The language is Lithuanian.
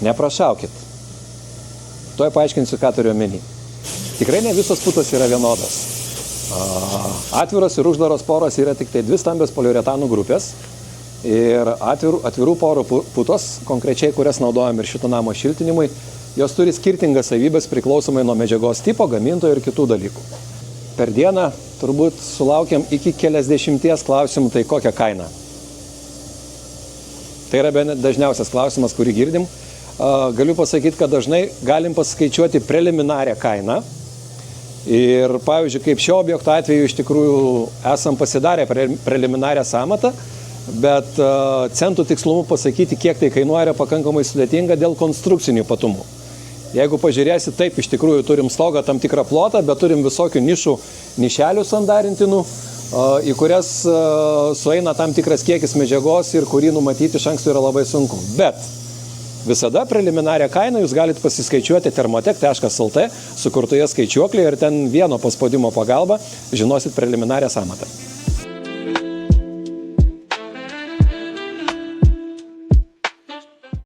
Neprašaukit. Tuoj paaiškinsiu, ką turiu omeny. Tikrai ne visos putos yra vienodos. Atviros ir uždaros poros yra tik tai dvi stambios poliuretanų grupės. Ir atvirų porų putos, konkrečiai kurias naudojam ir šito namo šiltinimui, jos turi skirtingas savybės priklausomai nuo medžiagos tipo, gamintojo ir kitų dalykų. Per dieną turbūt sulaukiam iki keliasdešimties klausimų, tai kokią kainą. Tai yra dažniausias klausimas, kurį girdim. Galiu pasakyti, kad dažnai galim paskaičiuoti preliminarią kainą. Ir pavyzdžiui, kaip šio objekto atveju iš tikrųjų esam pasidarę preliminarią sąmatą, bet centų tikslumu pasakyti, kiek tai kainuoja, yra pakankamai sudėtinga dėl konstrukcinių ypatumų. Jeigu pažiūrėsi, taip, iš tikrųjų turim stogą tam tikrą plotą, bet turim visokių nišelių sandarintinų, į kurias sueina tam tikras kiekis medžiagos ir kurį numatyti iš anksto yra labai sunku. Bet visada preliminarią kainą jūs galite pasiskaičiuoti thermotech.lt sukurtoje skaičiuoklėje ir ten vieno paspaudimo pagalba žinosit preliminarią sąmatą.